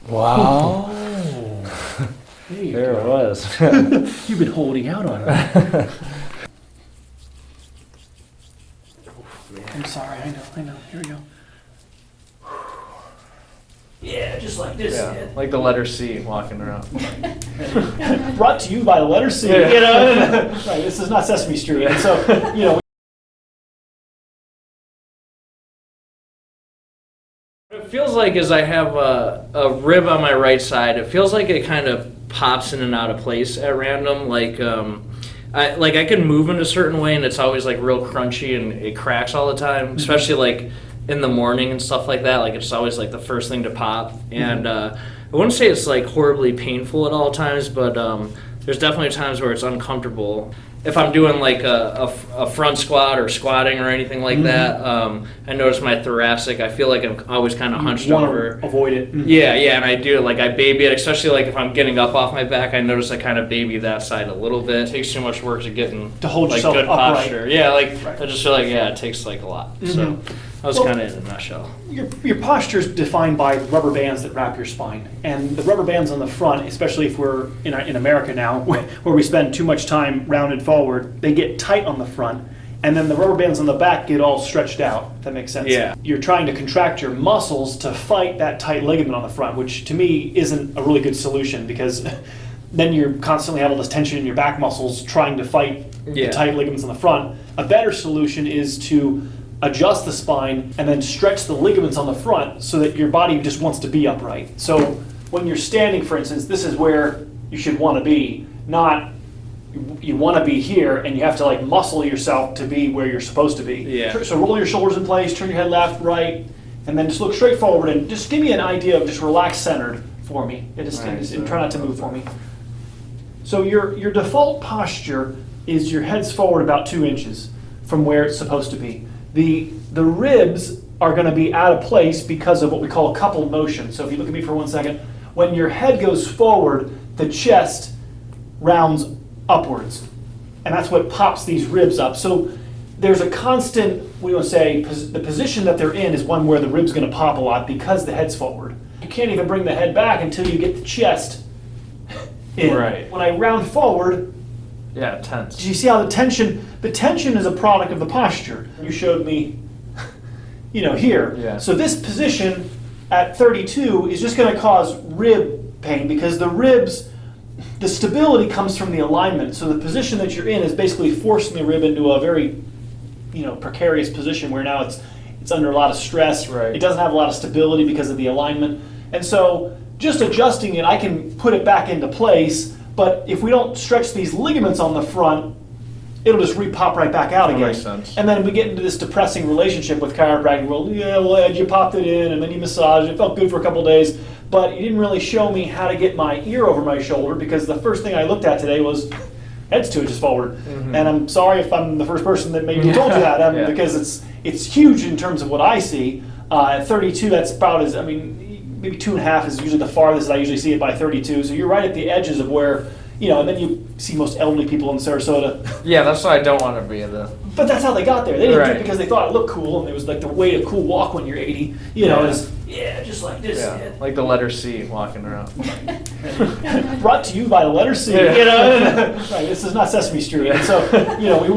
Wow. There it was. You've been holding out on it. I'm sorry, I know. Here we go. Yeah, just like this. Yeah, like the letter C walking around. Brought to you by the letter C. Yeah. You know, right? This is not Sesame Street, and so you know. What it feels like is I have a rib on my right side. It feels like it kind of pops in and out of place at random. I can move in a certain way, and it's always like real crunchy and it cracks all the time, especially like in the morning and stuff like that. Like it's always like the first thing to pop. And I wouldn't say it's like horribly painful at all times, but there's definitely times where it's uncomfortable. If I'm doing like a front squat or squatting or anything like that, I notice my thoracic, I feel like I'm always kind of hunched over. Avoid it. Yeah, and I do it, like I baby it, especially like if I'm getting up off my back, I notice I kind of baby that side a little bit. It takes too much work to get in To hold like yourself good upright. posture. Yeah, like Right. I just feel like, it takes like a lot. So that was kind of in a nutshell. Your posture is defined by the rubber bands that wrap your spine, and the rubber bands on the front, especially if we're in America now, where we spend too much time rounded forward, they get tight on the front, and then the rubber bands on the back get all stretched out. If that makes sense. Yeah. You're trying to contract your muscles to fight that tight ligament on the front, which to me isn't a really good solution because then you're constantly have all this tension in your back muscles trying to fight the tight ligaments on the front. A better solution is to adjust the spine and then stretch the ligaments on the front so that your body just wants to be upright. So when you're standing, for instance, this is where you should want to be, not you want to be here and you have to like muscle yourself to be where you're supposed to be. Yeah. So roll your shoulders in place, turn your head left, right, and then just look straight forward and just give me an idea of just relaxed centered for me. And try not to move for me. So your default posture is your head's forward about 2 inches from where it's supposed to be. The ribs are going to be out of place because of what we call a coupled motion. So if you look at me for 1 second, when your head goes forward, the chest rounds upwards. And that's what pops these ribs up. So there's a constant, we want to say, the position that they're in is one where the rib's going to pop a lot because the head's forward. You can't even bring the head back until you get the chest in. Right. When I round forward, Yeah, tense. do you see how the tension is a product of the posture? You showed me, here. Yeah. So this position at 32 is just going to cause rib pain because the ribs, the stability comes from the alignment. So the position that you're in is basically forcing the rib into a very, precarious position where now it's under a lot of stress. Right. It doesn't have a lot of stability because of the alignment. And so just adjusting it, I can put it back into place. But if we don't stretch these ligaments on the front, it'll just re-pop right back out That again. makes sense. And then we get into this depressing relationship with chiropractic. Well, you popped it in and then you massaged it. It felt good for a couple days, but you didn't really show me how to get my ear over my shoulder because the first thing I looked at today was heads 2 inches forward. And I'm sorry if I'm the first person that maybe told you that because it's huge in terms of what I see. At 32, that's about maybe 2.5 is usually the farthest I usually see it by 32. So you're right at the edges of where, and then you see most elderly people in Sarasota. Yeah, that's why I don't want to be But that's how they got there. They didn't do Right. it because they thought it looked cool, and it was like the way to cool walk when you're 80. Is just like this. Yeah, like the letter C walking around. Brought to you by the letter C. Yeah. Right, this is not Sesame Street. And so we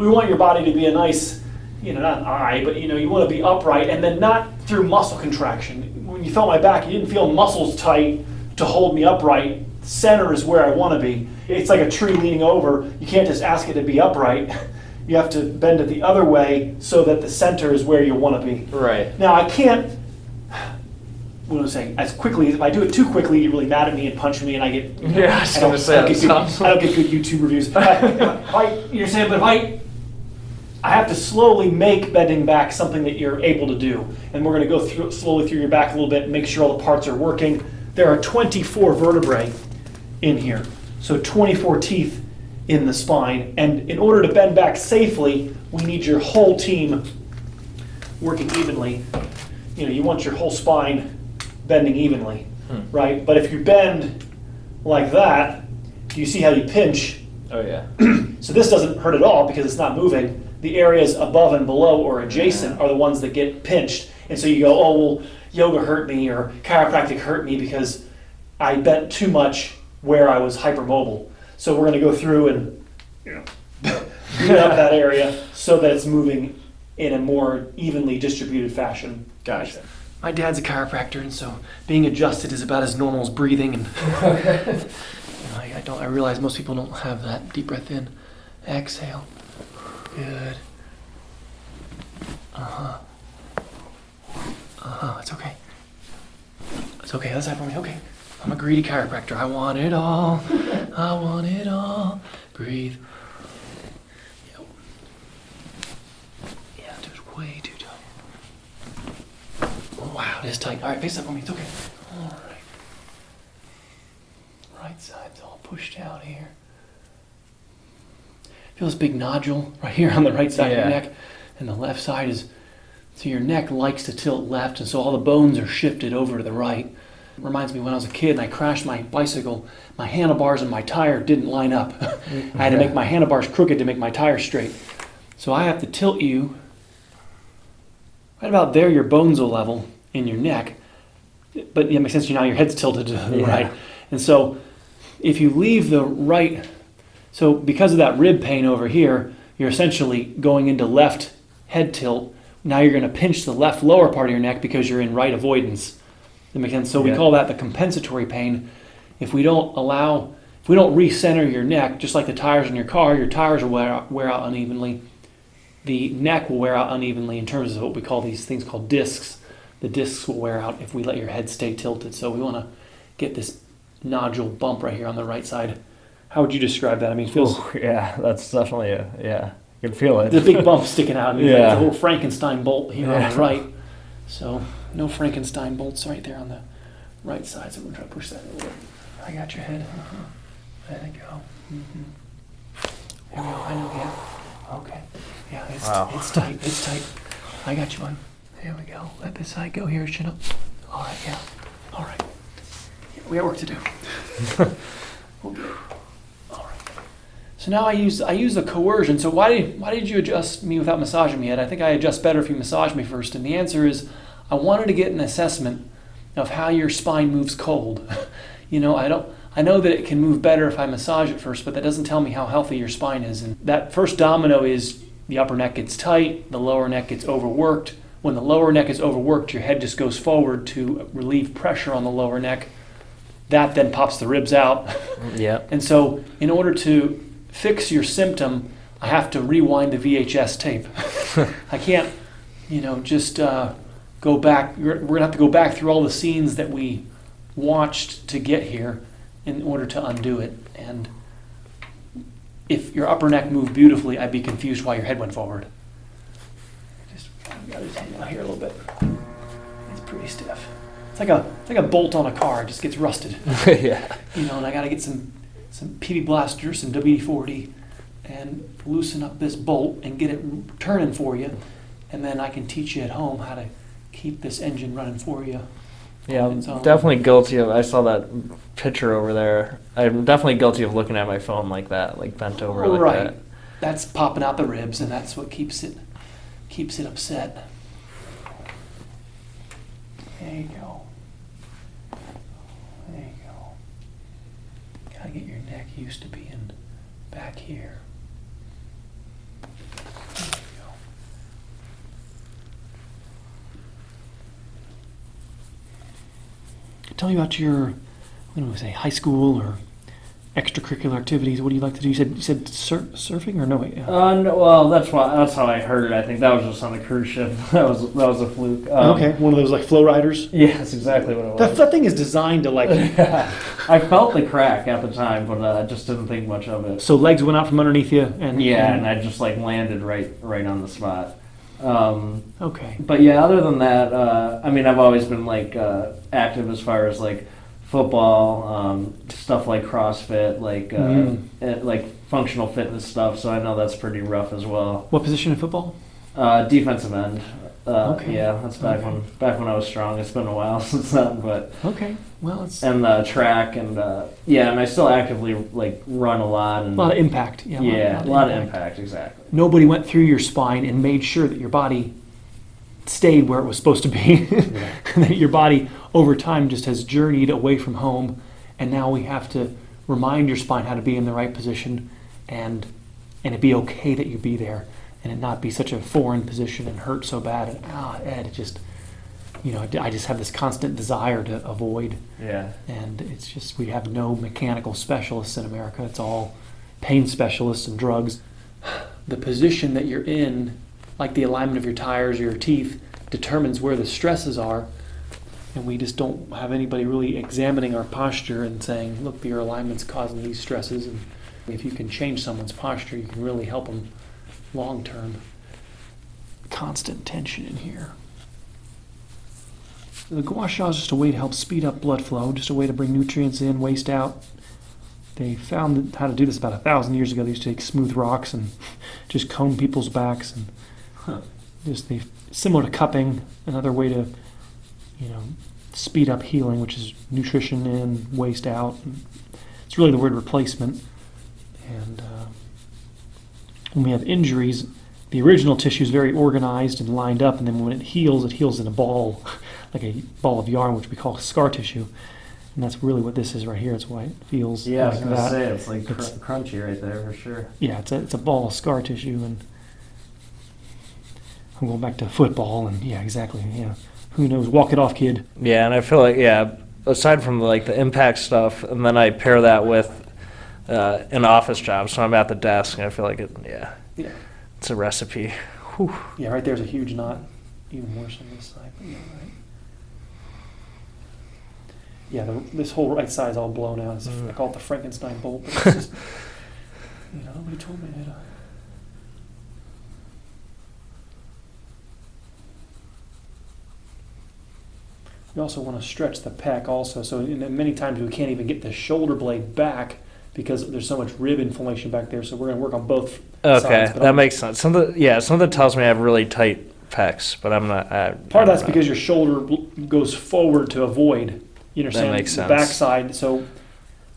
want your body to be a nice, not an eye, but you want to be upright, and then not through muscle contraction. When you felt my back, you didn't feel muscles tight to hold me upright. Center is where I want to be. It's like a tree leaning over. You can't just ask it to be upright. You have to bend it the other way so that the center is where you want to be. Right. Now I can't, what am I saying, as quickly, if I do it too quickly, you're really mad at me and punch me and I get, Yeah, I was going to say that sounds I don't get good YouTube reviews. You're saying, but I have to slowly make bending back something that you're able to do. And we're going to go slowly through your back a little bit and make sure all the parts are working. There are 24 vertebrae in here. So 24 teeth in the spine. And in order to bend back safely, we need your whole team working evenly. You want your whole spine bending evenly, right? But if you bend like that, do you see how you pinch? Oh, yeah. So this doesn't hurt at all because it's not moving. The areas above and below or adjacent are the ones that get pinched. And so you go, yoga hurt me or chiropractic hurt me because I bent too much where I was hypermobile. So we're going to go through and beat up that area so that it's moving in a more evenly distributed fashion. Gotcha. My dad's a chiropractor, and so being adjusted is about as normal as breathing. And I realize most people don't have that. Deep breath in, exhale. Good. It's okay. It's okay. That's that for me. Okay. I'm a greedy chiropractor. I want it all. I want it all. Breathe. Yep. Yeah, dude, way too tight. Oh, wow, it is tight. All right, face up for me. It's okay. All right. Right side's all pushed out here. Feel this big nodule right here on the right side of your neck, and the left side is. So your neck likes to tilt left, and so all the bones are shifted over to the right. Reminds me when I was a kid and I crashed my bicycle, my handlebars and my tire didn't line up. I had to make my handlebars crooked to make my tire straight. So I have to tilt you right about there, your bones will level in your neck. But it makes sense now your head's tilted to the right. And so if you leave the right, so because of that rib pain over here, you're essentially going into left head tilt. Now you're going to pinch the left lower part of your neck because you're in right avoidance. That makes sense. So we call that the compensatory pain. If we don't recenter your neck, just like the tires in your car, your tires will wear out unevenly. The neck will wear out unevenly in terms of what we call these things called discs. The discs will wear out if we let your head stay tilted. So we want to get this nodule bump right here on the right side. How would you describe that? I mean, it feels... Ooh, yeah, that's definitely you can feel it. The big bump sticking out. I mean, like the whole Frankenstein bolt here on the right. So no Frankenstein bolts right there on the right side. So we're going to try to push that a little bit. I got your head. There we go. There we go. I know. Yeah. Okay. Yeah. It's tight. It's tight. I got you one. There we go. Let this side go here. Chin up. All right. Yeah. All right. Yeah, we got work to do. We'll get it. All right. So now I use the coercion. So why did you adjust me without massaging me yet? I think I adjust better if you massage me first. And the answer is I wanted to get an assessment of how your spine moves cold. I know that it can move better if I massage it first, but that doesn't tell me how healthy your spine is. And that first domino is the upper neck gets tight, the lower neck gets overworked. When the lower neck is overworked, your head just goes forward to relieve pressure on the lower neck. That then pops the ribs out. Yeah. And so in order to fix your symptom, I have to rewind the VHS tape. I can't, just go back. We're going to have to go back through all the scenes that we watched to get here in order to undo it. And if your upper neck moved beautifully, I'd be confused why your head went forward. Just got to hang out here a little bit. It's pretty stiff. It's like a bolt on a car. It just gets rusted. Yeah. And I got to get some PB blasters, some WD-40, and loosen up this bolt and get it turning for you. And then I can teach you at home how to keep this engine running for you. Yeah, I'm definitely guilty of. I saw that picture over there. I'm definitely guilty of looking at my phone like that, like bent over like that. That's popping out the ribs, and that's what keeps it upset. There you go. There you go. Gotta get your neck used to being back here. There you go. Tell me about your, high school or extracurricular activities. What do you like to do? You said surfing or no? Wait. No, well, that's how I heard it. I think that was just on the cruise ship. that was a fluke. Okay, one of those like flow riders. Yeah, that's exactly what it was. That thing is designed to like. I felt the crack at the time, but I just didn't think much of it. So legs went out from underneath you, and I just like landed right on the spot. Okay. But yeah, other than that, I've always been like active as far as like football, stuff like CrossFit, like functional fitness stuff. So I know that's pretty rough as well. What position in football? Defensive end. Okay. Yeah, that's back when I was strong. It's been a while since then, but okay. Well, it's and track and and I still actively like run a lot and a lot of impact. Yeah, a lot of impact. Exactly. Nobody went through your spine and made sure that your body stayed where it was supposed to be. That your body over time just has journeyed away from home, and now we have to remind your spine how to be in the right position, and it be okay that you be there, and it not be such a foreign position and hurt so bad. And Ed, it just, I just have this constant desire to avoid. Yeah. And it's just, we have no mechanical specialists in America. It's all pain specialists and drugs. The position that you're in, like the alignment of your tires or your teeth, determines where the stresses are. And we just don't have anybody really examining our posture and saying, look, your alignment's causing these stresses. And if you can change someone's posture, you can really help them long term. Constant tension in here. The gua sha is just a way to help speed up blood flow, just a way to bring nutrients in, waste out. They found how to do this about 1,000 years ago. They used to take smooth rocks and just comb people's backs, and similar to cupping, another way to, speed up healing, which is nutrition in, waste out. And it's really the word replacement. And when we have injuries, the original tissue is very organized and lined up, and then when it heals in a ball, like a ball of yarn, which we call scar tissue. And that's really what this is right here. That's why it feels I was like going to that. say, it's like crunchy right there for sure. Yeah, it's a ball of scar tissue, and I'm going back to football, and yeah, exactly. Yeah, who knows? Walk it off, kid. Yeah, and I feel like, aside from like the impact stuff, and then I pair that with an office job, so I'm at the desk, and I feel like it's a recipe. Whew. Yeah, right there's a huge knot. Even worse on this side, but yeah, right. Yeah, this whole right side is all blown out. I call it the Frankenstein bolt, but it's just, nobody told me that. We also want to stretch the pec also. So many times we can't even get the shoulder blade back because there's so much rib inflammation back there. So we're going to work on both sides. Okay, that makes sense. Something tells me I have really tight pecs, but I'm not. Part of that's because your shoulder goes forward to avoid. You understand? That makes sense. The backside. So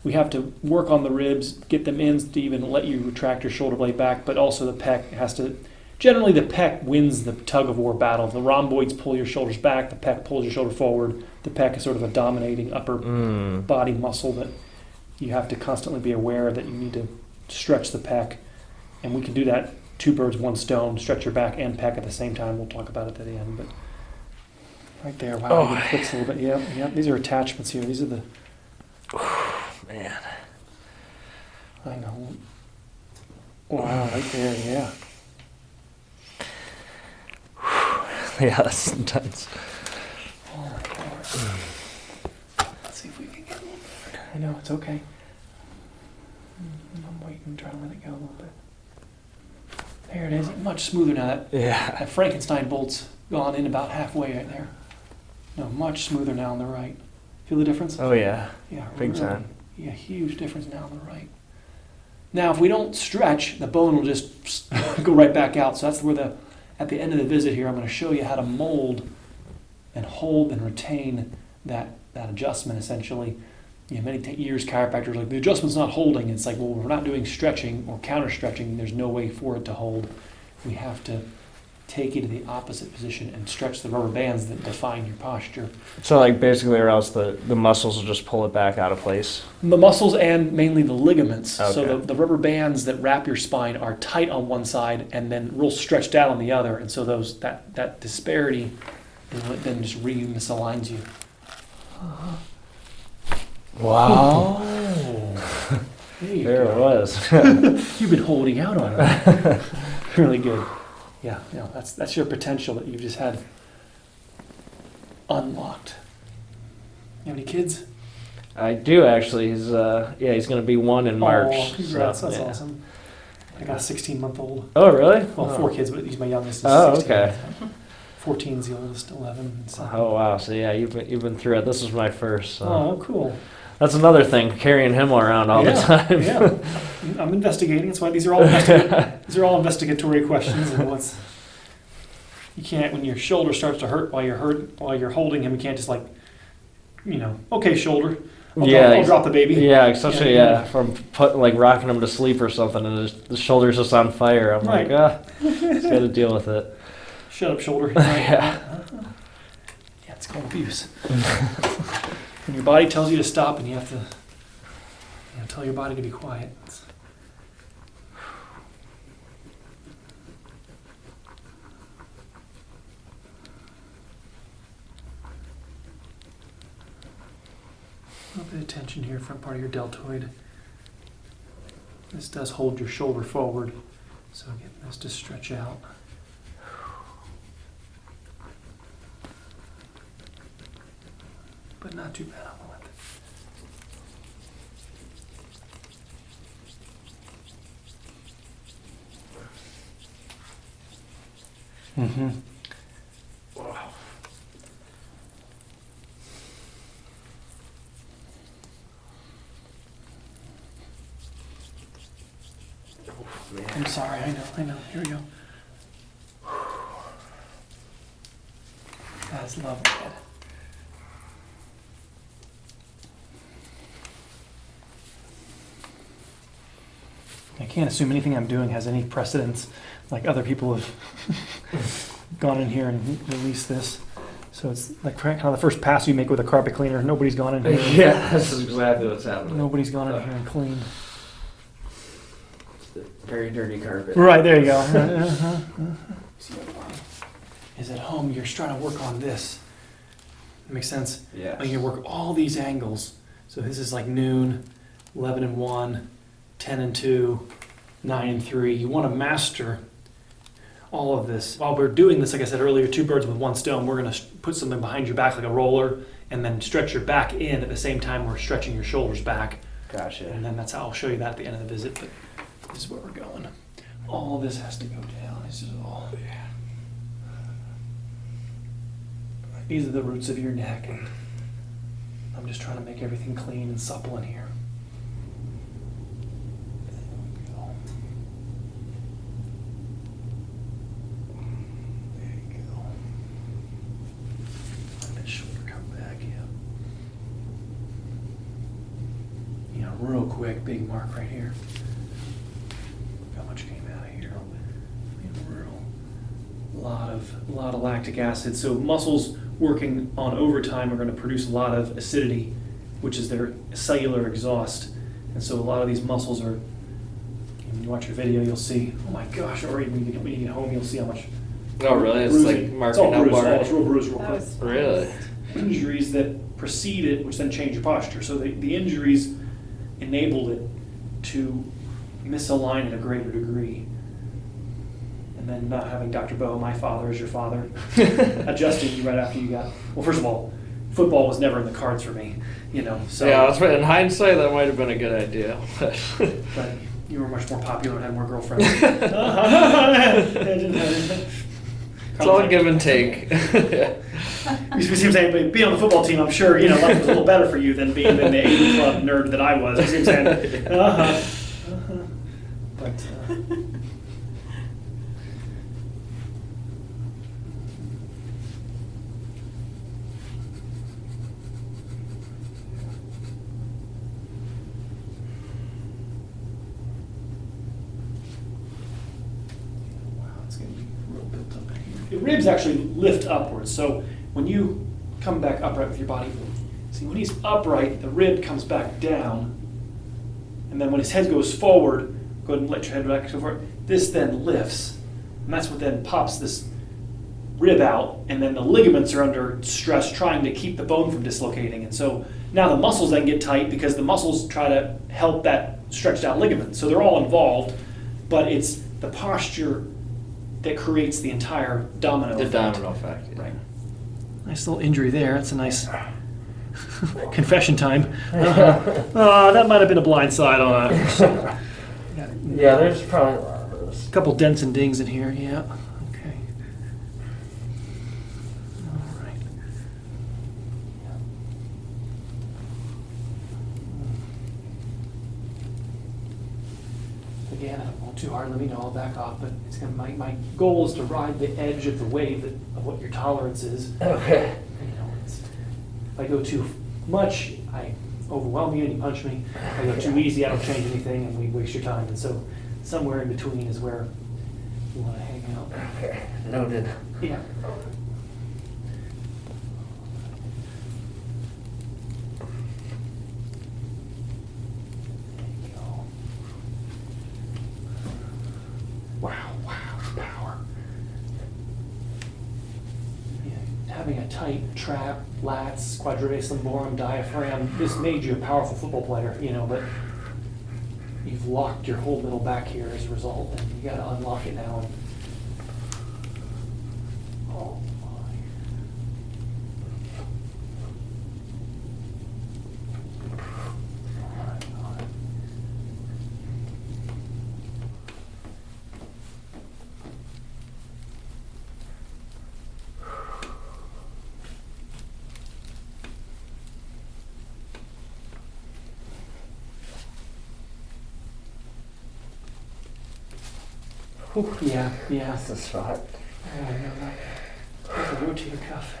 we have to work on the ribs, get them in to even let you retract your shoulder blade back, but also the pec has to. Generally, the pec wins the tug-of-war battle. The rhomboids pull your shoulders back, the pec pulls your shoulder forward. The pec is sort of a dominating upper body muscle that you have to constantly be aware that you need to stretch the pec. And we can do that 2 birds, 1 stone, stretch your back and pec at the same time. We'll talk about it at the end. But right there, wow, it clicks a little bit. Yeah, these are attachments here. These are the... Man. I know. Wow, right there, yeah. Yeah, that's intense. Oh my God. Let's see if we can get a little bit. I know, it's okay. I'm waiting, trying to let it go a little bit. There it is, much smoother now. That Frankenstein bolt's gone in about halfway right there. No, much smoother now on the right. Feel the difference? Oh yeah. Yeah, big really, time. Yeah, huge difference now on the right. Now, if we don't stretch, the bone will just go right back out. So that's where at the end of the visit here, I'm going to show you how to mold and hold and retain that adjustment, essentially. Many years chiropractors are like, the adjustment's not holding. It's like, well, we're not doing stretching or counter-stretching. There's no way for it to hold. We have to take you to the opposite position and stretch the rubber bands that define your posture. So like basically, or else the muscles will just pull it back out of place? The muscles and mainly the ligaments. Okay. So the rubber bands that wrap your spine are tight on one side and then real stretched out on the other. And so that disparity is what then just misaligns you. Wow. There it was. You've been holding out on it. Really good. Yeah, that's your potential that you've just had unlocked. You have any kids? I do actually. He's going to be 1 in March. Oh, congrats, so, that's awesome. I got a 16-month-old. Oh, really? Well, 4 kids, but he's my youngest. Oh, 16. okay. 14's the oldest, 11. So. Oh, wow. So yeah, you've been through it. This is my first. So. Oh, cool. That's another thing, carrying him around all the time. Yeah, I'm investigating. That's why these are all investigatory questions. And you can't, when your shoulder starts to hurt while you're holding him, you can't just okay, shoulder. I'll drop the baby. Yeah, especially from rocking him to sleep or something, and the shoulder's just on fire. I'm like, just got to deal with it. Shut up, shoulder. Yeah. Yeah, it's called abuse. When your body tells you to stop and you have to tell your body to be quiet. A little bit of tension here, front part of your deltoid. This does hold your shoulder forward, so get this to stretch out. But not too bad on the length. Mm-hmm. Wow. I'm sorry, I know. Here we go. That's lovely, Ed. I can't assume anything I'm doing has any precedence, like other people have gone in here and released this. So it's like kind of the first pass you make with a carpet cleaner. Nobody's gone in here. Yeah, that's exactly what's happening. Nobody's gone in here and cleaned. Very dirty carpet. Right, there you go. Is at home, you're trying to work on this. Makes sense? Yeah. Like you work all these angles. So this is like noon, 11 and 1, 10 and 2, 9 and 3. You want to master all of this. While we're doing this, like I said earlier, 2 birds with 1 stone, we're going to put something behind your back like a roller and then stretch your back in at the same time we're stretching your shoulders back. Gotcha. And then that's how I'll show you that at the end of the visit. But this is where we're going. All this has to go down. This is all. These are the roots of your neck, and I'm just trying to make everything clean and supple in here. There you go. Let that shoulder come back, yeah. Yeah, real quick, big mark right here. Look how much came out of here. A lot of lactic acid. So muscles working on overtime are going to produce a lot of acidity, which is their cellular exhaust. And so a lot of these muscles are, when you watch your video, you'll see, oh my gosh, or even when you get home, you'll see how much. Oh, really? It's bruising. like marking It's all up bruised. already. It's real bruised real That quick. was Really? Injuries that precede it, which then change your posture. So the injuries enabled it to misalign at a greater degree. And then not having Dr. Bo, my father, as your father, adjusting you right after you got. Well, first of all, football was never in the cards for me, So Yeah, that's right. In hindsight, that might have been a good idea. but you were much more popular and had more girlfriends. It's all give and take. Yeah. You see what I'm saying? But being on the football team, I'm sure life was a little better for you than being in the 80 club nerd that I was. You see what I'm saying? But. The ribs actually lift upwards. So when you come back upright with your body, see when he's upright, the rib comes back down. And then when his head goes forward, go ahead and let your head back so forward. This then lifts. And that's what then pops this rib out. And then the ligaments are under stress trying to keep the bone from dislocating. And so now the muscles then get tight because the muscles try to help that stretched out ligament. So they're all involved, but it's the posture that creates the entire domino The effect. domino effect. Yeah. Right. Nice little injury there. That's a nice confession time. That might have been a blind side on a Yeah, there's probably a lot of those. couple dents and dings in here. Yeah. Okay. All right. Again, I don't want too hard. Let me know. I'll back off. But it's gonna. My goal is to ride the edge of the wave of what your tolerance is. Okay. If I go too much, I overwhelm you and you punch me. If I go too easy, I don't change anything and we waste your time. And so somewhere in between is where you want to hang out. Okay, noted. Yeah. Wow, power. Yeah, having a tight trap, lats, quadriceps lumborum, diaphragm, this made you a powerful football player, but you've locked your whole middle back here as a result, and you gotta unlock it now. Oh my. Yeah. That's a spot. I know that. The rotator cuff.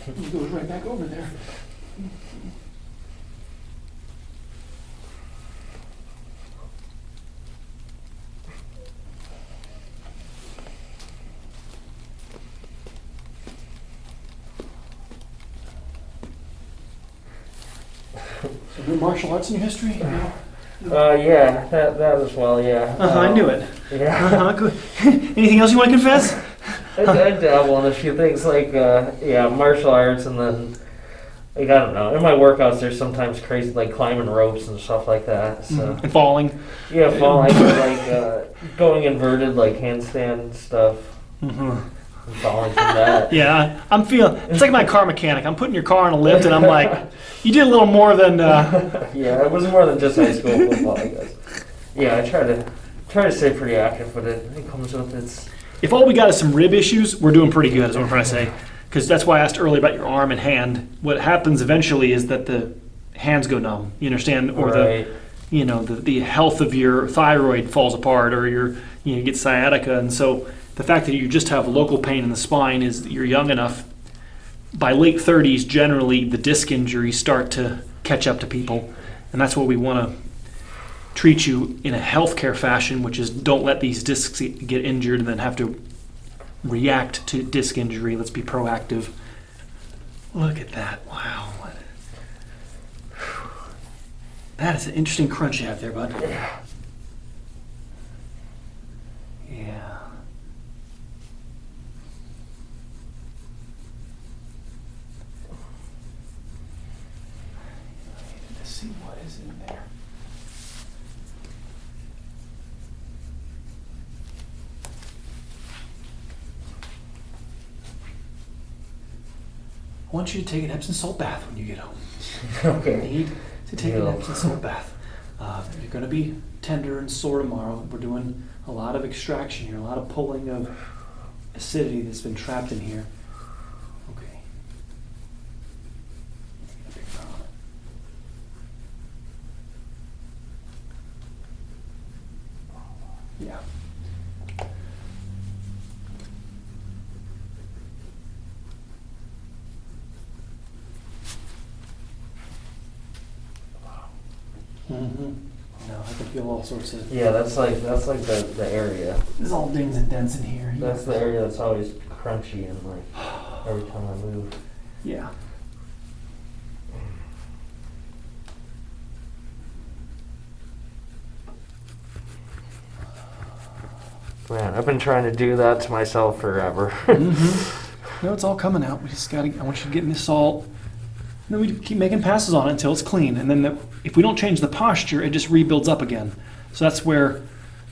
It goes right back over there. So, new martial arts in your history? No? Yeah, that as well, yeah. I knew it. Yeah. Good. Anything else you want to confess? I dabble in a few things like, martial arts, and then, I don't know, in my workouts there's sometimes crazy, like climbing ropes and stuff like that, so. And falling. Yeah, falling, like, going inverted, like handstand stuff. Mm-hmm. Falling from that. Yeah, I'm feeling, it's like my car mechanic. I'm putting your car on a lift and I'm like, you did a little more than... Yeah, it was more than just high school football, I guess. Yeah, I try to stay pretty active, but it comes with its... If all we got is some rib issues, we're doing pretty good, is what I'm trying to say. Because that's why I asked earlier about your arm and hand. What happens eventually is that the hands go numb, you understand? Or Right. the health of your thyroid falls apart, or you get sciatica. And so the fact that you just have local pain in the spine is that you're young enough. By late 30s, generally, the disc injuries start to catch up to people. And that's what we want to treat you in a healthcare fashion, which is don't let these discs get injured and then have to react to disc injury. Let's be proactive. Look at that. Wow. That is an interesting crunch you have there, bud. Yeah. Let's see what is in there. I want you to take an Epsom salt bath when you get home. Okay. Need to take an Epsom salt bath. You're going to be tender and sore tomorrow. We're doing a lot of extraction here, a lot of pulling of acidity that's been trapped in here. Okay. Yeah. Mm-hmm. No, I can feel all sorts of. Yeah, that's like the area. There's all dings and dents in here. That's the area that's always crunchy and like every time I move. Yeah. Man, I've been trying to do that to myself forever. Mm-hmm. No, it's all coming out. We just gotta. I want you to get in the salt. And then we keep making passes on it until it's clean. And then if we don't change the posture, it just rebuilds up again. So that's where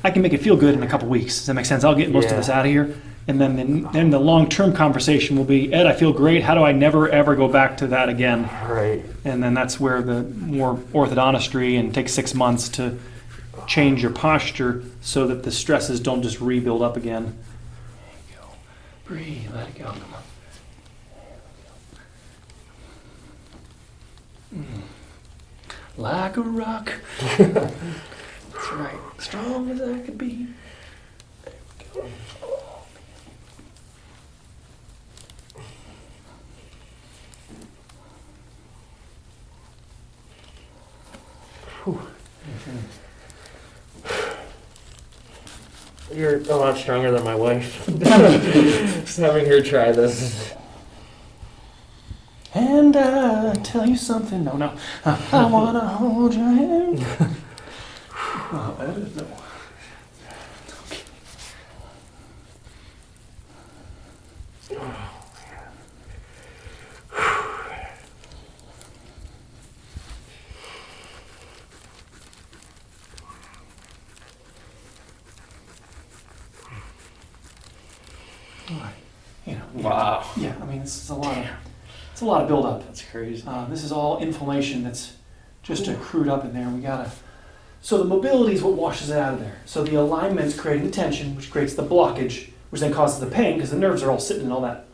I can make it feel good in a couple weeks. Does that make sense? I'll get most of this out of here. And then the long-term conversation will be, Ed, I feel great. How do I never, ever go back to that again? Right. And then that's where the more orthodontistry, and takes 6 months to change your posture so that the stresses don't just rebuild up again. There you go. Breathe. Let it go. Come on. Like a rock. That's right. Strong as I could be. There we go. Whew. Mm-hmm. You're a lot stronger than my wife. Just having her try this. And tell you something. No. I wanna hold your hand. Oh, I didn't know. Okay. Wow. Yeah, I mean, it's a lot of buildup. That's crazy. This is all inflammation that's just accrued up in there. So the mobility is what washes it out of there. So the alignment's creating the tension, which creates the blockage, which then causes the pain because the nerves are all sitting in all that.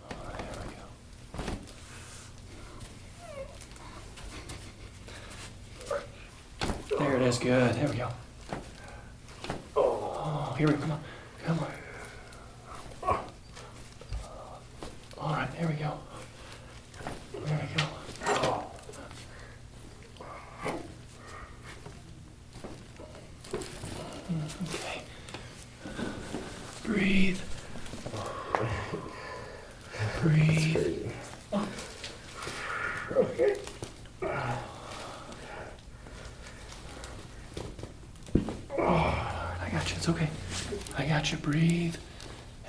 There it is, good. There we go. Oh, here we go. Come on. All right, there we go. There we go. Okay. Breathe. Breathe. Okay. I got you. It's okay. I got you. Breathe.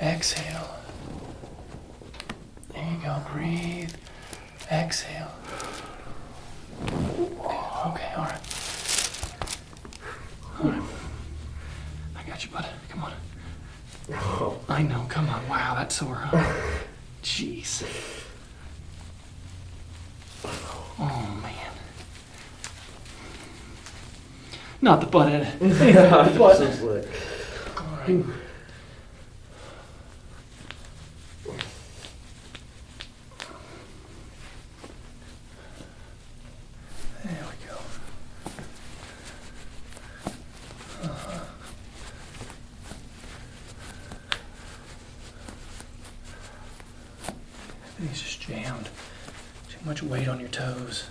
Exhale. There you go. Breathe. Exhale. Okay, all right. All right. I got you, bud. Come on. I know. Come on. Wow, that's sore, huh? Jeez. Oh, man. Not the butt end. Yeah, The butt. so slick. All right. There we go. He's just jammed. Too much weight on your toes.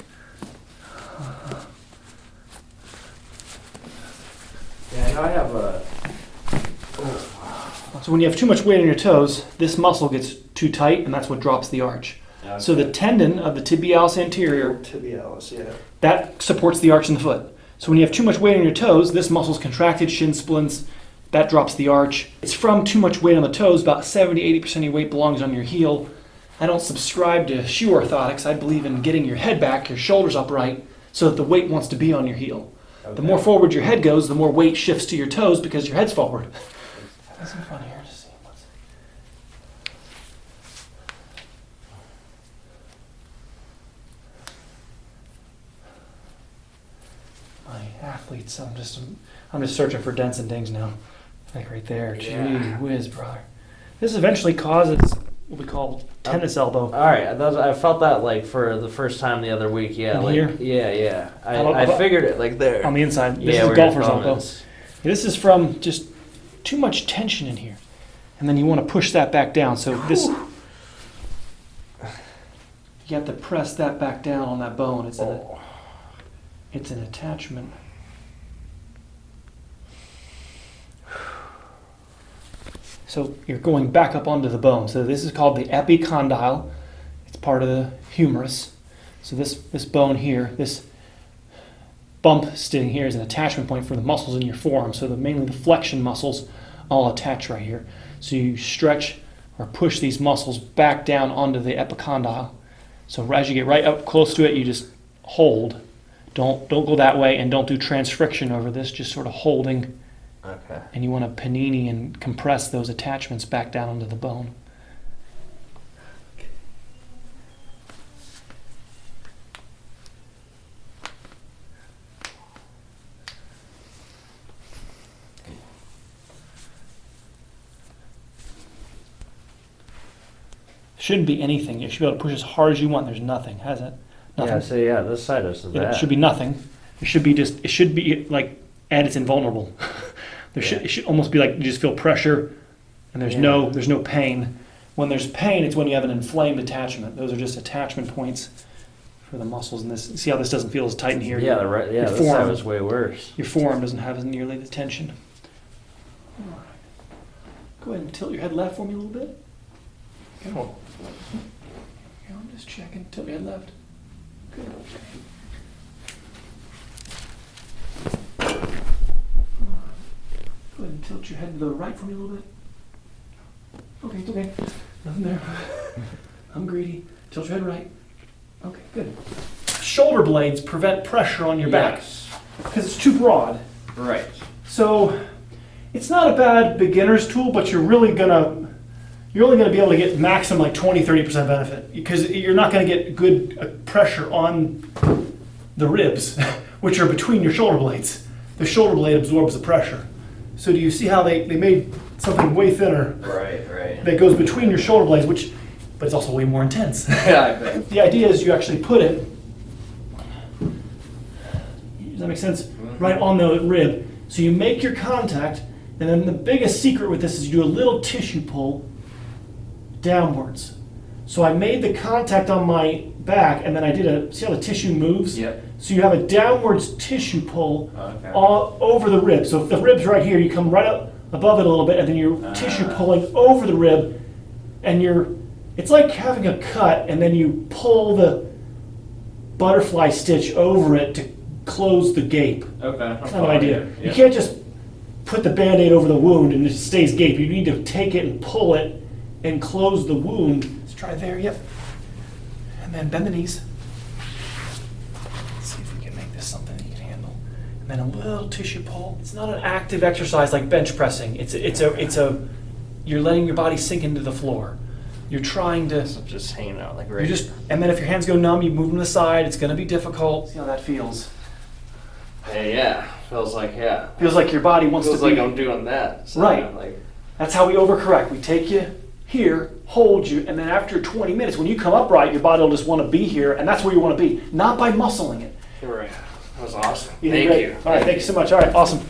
Yeah, I know I have a. So when you have too much weight on your toes, this muscle gets too tight, and that's what drops the arch. Okay. So the tendon of the tibialis anterior, Tibialis, yeah. that supports the arch in the foot. So when you have too much weight on your toes, this muscle's contracted, shin splints, that drops the arch. It's from too much weight on the toes, about 70-80% of your weight belongs on your heel. I don't subscribe to shoe orthotics. I believe in getting your head back, your shoulders upright, so that the weight wants to be on your heel. Okay. The more forward your head goes, the more weight shifts to your toes because your head's forward. Have some fun here to see what's... My athletes, I'm just searching for dents and dings now. Like right there. Gee Yeah. whiz, brother. This eventually causes what we call tennis elbow. All right, I felt that like for the first time the other week. Yeah, In like here? yeah. How I about- figured it like there. On the inside. This Yeah, is where golfer's your thumb elbow. is. This is from just too much tension in here. And then you want to push that back down. So this, you have to press that back down on that bone. It's an attachment. So you're going back up onto the bone. So this is called the epicondyle. It's part of the humerus. So this bone here, this bump sitting here is an attachment point for the muscles in your forearm. So mainly the flexion muscles all attach right here. So you stretch or push these muscles back down onto the epicondyle. So as you get right up close to it, you just hold. Don't go that way, and don't do transfriction over this, just sort of holding. Okay. And you want to panini and compress those attachments back down onto the bone. Shouldn't be anything. You should be able to push as hard as you want. There's nothing, has it? Nothing. Yeah, so yeah, this side isn't It bad. should be nothing. It should be like, and it's invulnerable. It should almost be like you just feel pressure, and there's no pain. When there's pain, it's when you have an inflamed attachment. Those are just attachment points for the muscles in this. See how this doesn't feel as tight in here? Yeah, this side forearm. was way worse. Your forearm doesn't have as nearly the tension. Go ahead and tilt your head left for me a little bit. Okay. I'm just checking. Tilt your head left. Good. Go ahead and tilt your head to the right for me a little bit. Okay, it's okay. Nothing there. I'm greedy. Tilt your head right. Okay, good. Shoulder blades prevent pressure on your back because it's too broad. Right. So it's not a bad beginner's tool, but you're only gonna be able to get maximum like 20-30% benefit because you're not gonna get good pressure on the ribs, which are between your shoulder blades. The shoulder blade absorbs the pressure. So do you see how they made something way thinner? Right. That goes between your shoulder blades, but it's also way more intense. Yeah, I bet. The idea is you actually put it, does that make sense? Right on the rib. So you make your contact, and then the biggest secret with this is you do a little tissue pull downwards. So I made the contact on my back, and then I did see how the tissue moves? Yep. So you have a downwards tissue pull Okay. all over the rib. So if the rib's right here, you come right up above it a little bit, and then you're tissue pulling over the rib, and it's like having a cut, and then you pull the butterfly stitch over it to close the gape. Okay. That's kind of idea. You can't just put the Band-Aid over the wound and it stays gape. You need to take it and pull it and close the wound. Let's try there, yep. And then bend the knees. Let's see if we can make this something you can handle. And then a little tissue pull. It's not an active exercise like bench pressing. You're letting your body sink into the floor. You're trying to, So just hanging out like right. and then if your hands go numb, you move them to the side. It's gonna be difficult. See how that feels. Yeah. Feels like Feels like your body wants Feels to be. like I'm doing that. So Right. Like, That's how we overcorrect. We take you here, hold you, and then after 20 minutes, when you come upright, your body will just want to be here, and that's where you want to be, not by muscling it. you're right. That was awesome. You did Thank great. you. All right, thank you so much. All right, awesome.